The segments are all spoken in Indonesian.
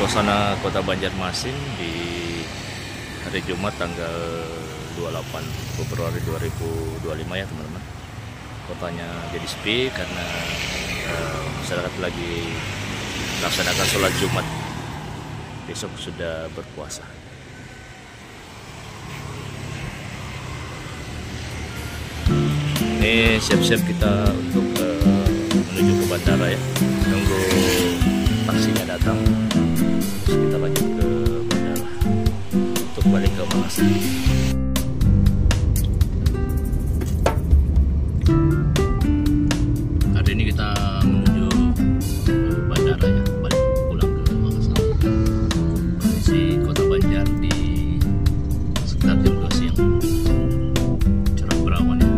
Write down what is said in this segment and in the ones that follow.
suasana Kota Banjarmasin di hari Jumat tanggal 28 Februari 2025 ya teman-teman. Kotanya jadi sepi karena masyarakat lagi melaksanakan sholat Jumat. Besok sudah berpuasa. Ini siap-siap kita untuk menuju ke bandara ya, nunggu taksinya datang, terus kita lanjut ke bandara untuk balik ke Makassar. Hari ini kita menuju ke bandara ya, balik pulang ke Makassar. Kondisi Kota Banjar di sekitar jam 2 siang, cerah berawan ya.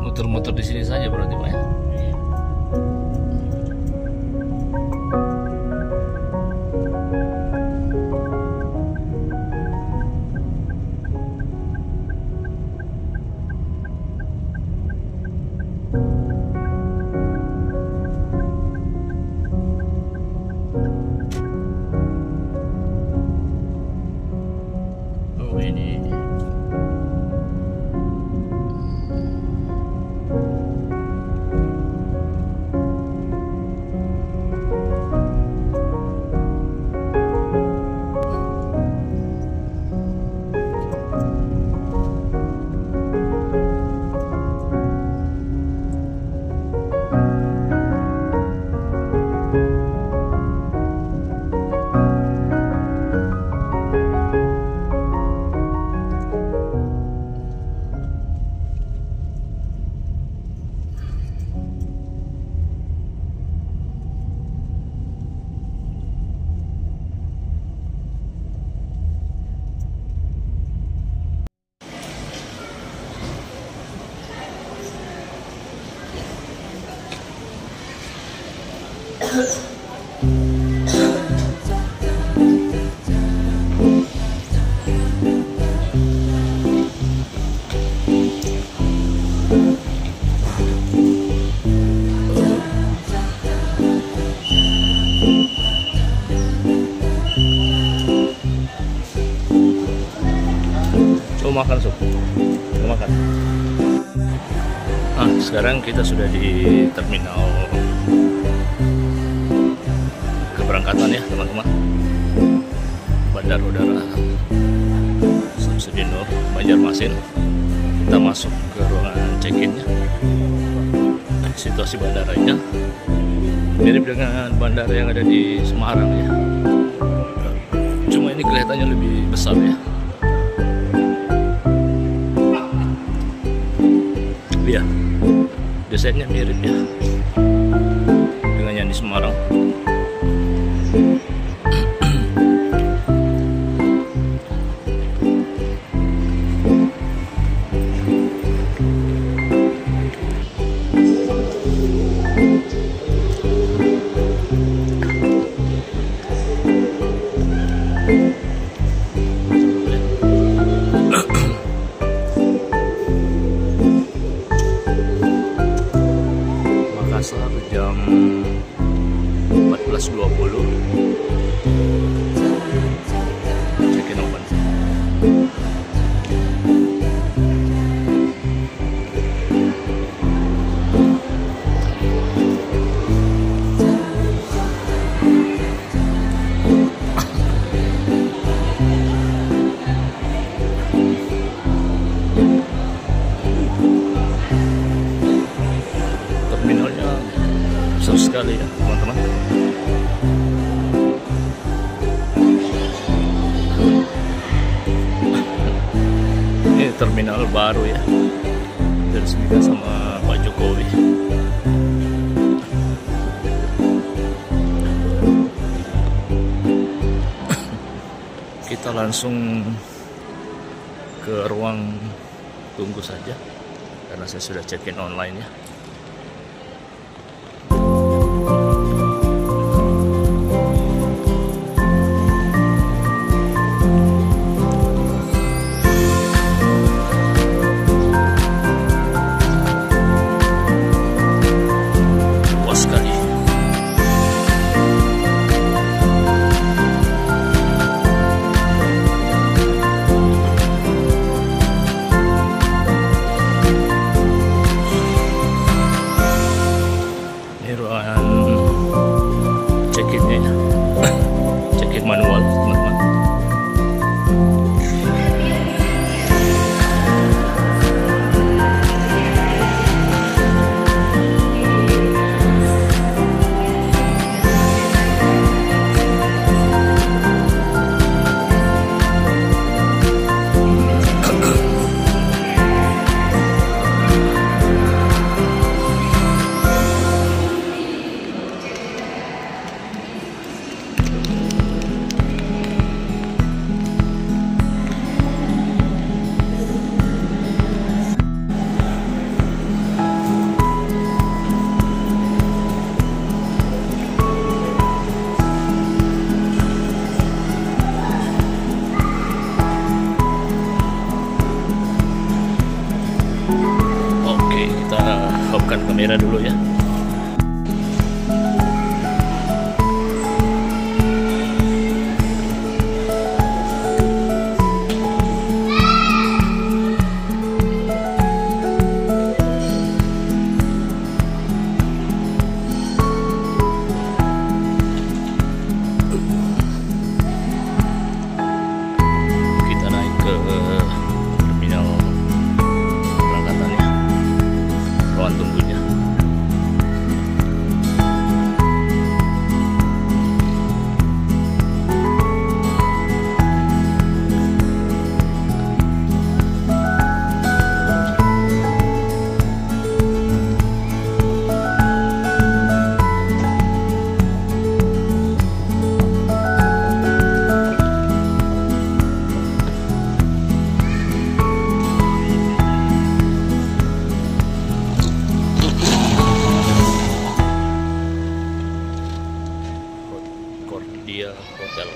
Muter-muter di sini saja berarti Pak ya. Oh ini makan sup, makan. Sekarang kita sudah di terminal keberangkatan ya teman-teman, Bandar Udara Samsudinur Banjarmasin. Kita masuk ke ruangan check-in-nya. Situasi bandaranya mirip dengan bandara yang ada di Semarang ya, cuma ini kelihatannya lebih besar ya. Ya, desainnya mirip ya dengan yang di Semarang. Makassar jam 14.20. Check-in open. Terminalnya besar sekali ya teman-teman. Ini terminal baru ya, diresmikan sama Pak Jokowi. Kita langsung ke ruang tunggu saja karena saya sudah check-in online ya. Puas sekali. Ini ruangan check-innya ya. Check-in manual teman-teman. Oke, kita hopkan kamera dulu ya. Kita naik ke terminal berangkatannya, ruang tunggunya. Cordia Hotel.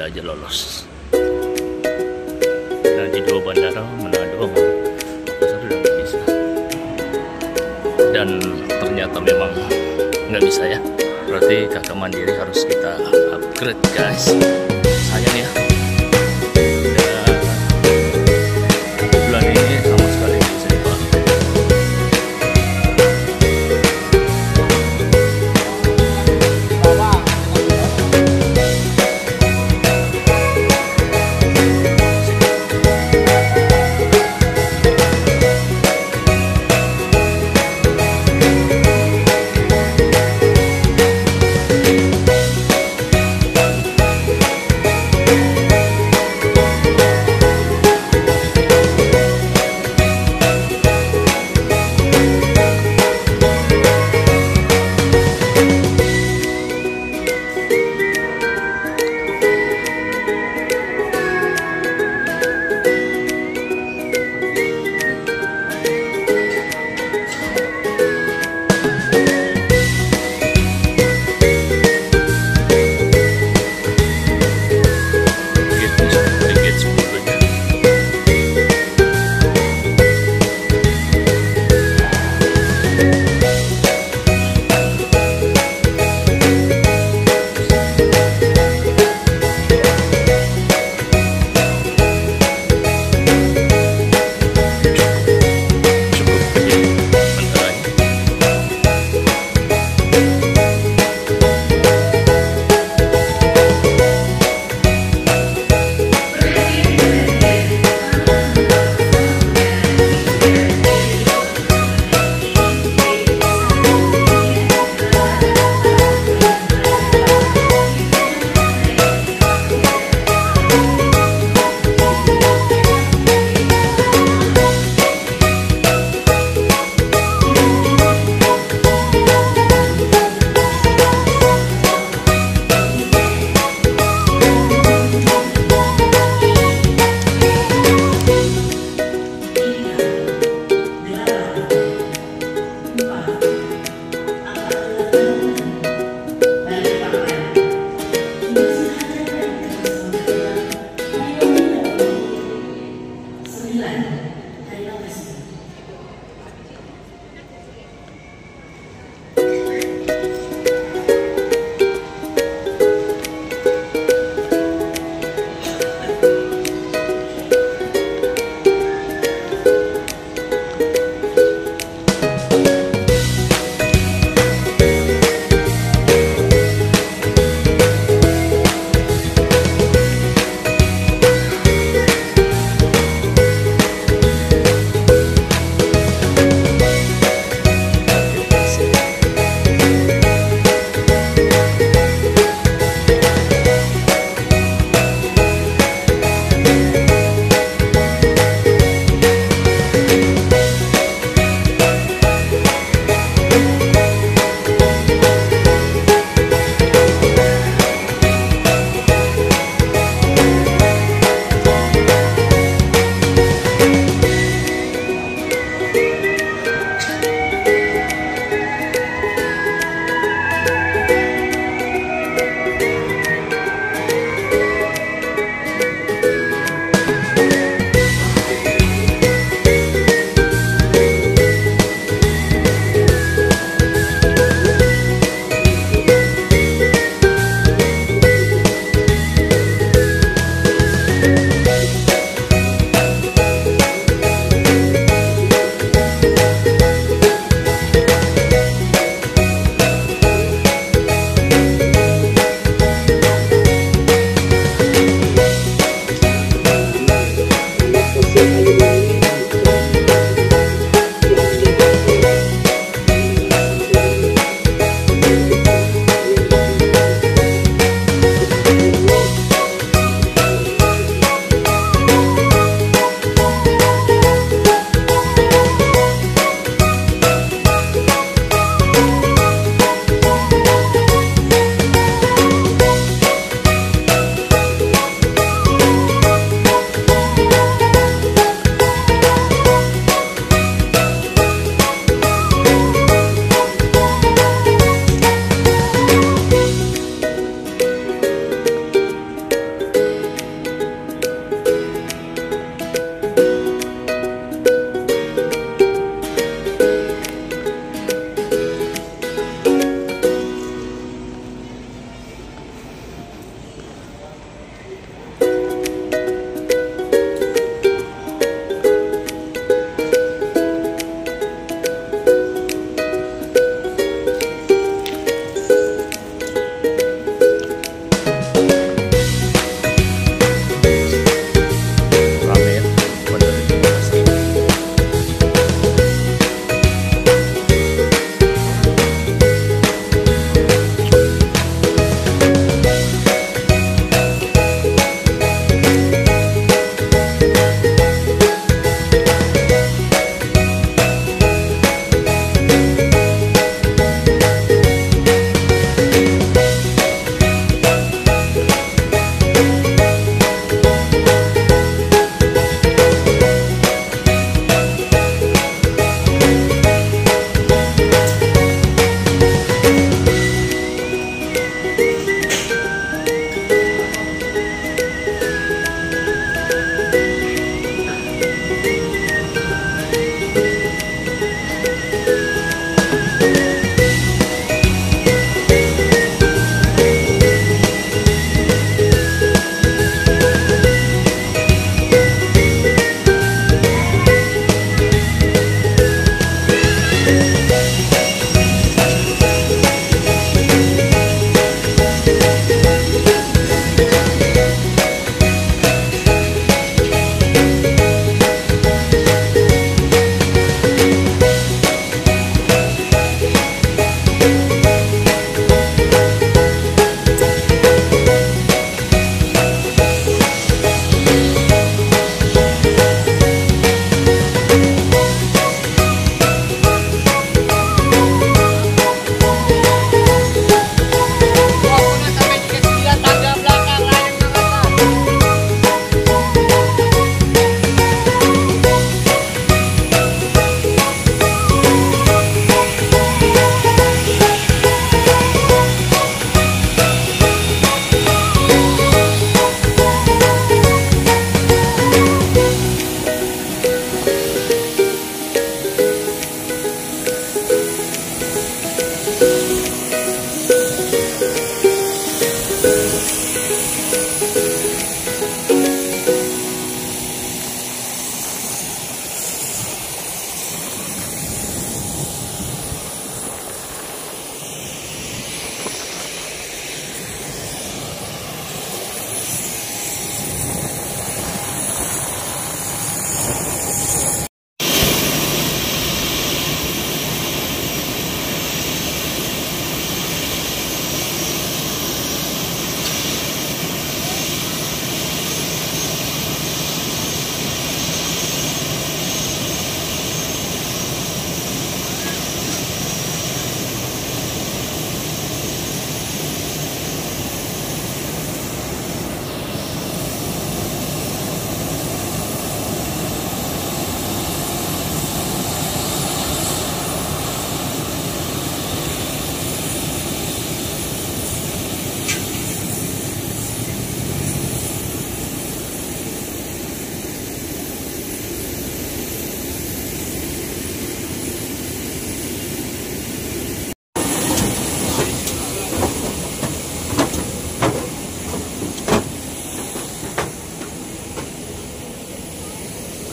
bisa aja lolos. Dan di dua bandara Manado, Makassar udah nggak bisa. Dan ternyata memang nggak bisa ya. Berarti Kakak Mandiri harus kita upgrade guys. Sayang ya. Bulan ini sama sekali nggak bisa dipakai.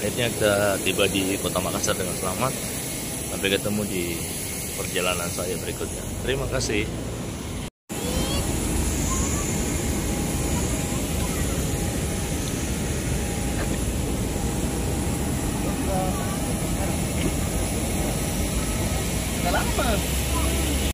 Akhirnya kita tiba di Kota Makassar dengan selamat. Sampai ketemu di perjalanan saya berikutnya. Terima kasih. Lama.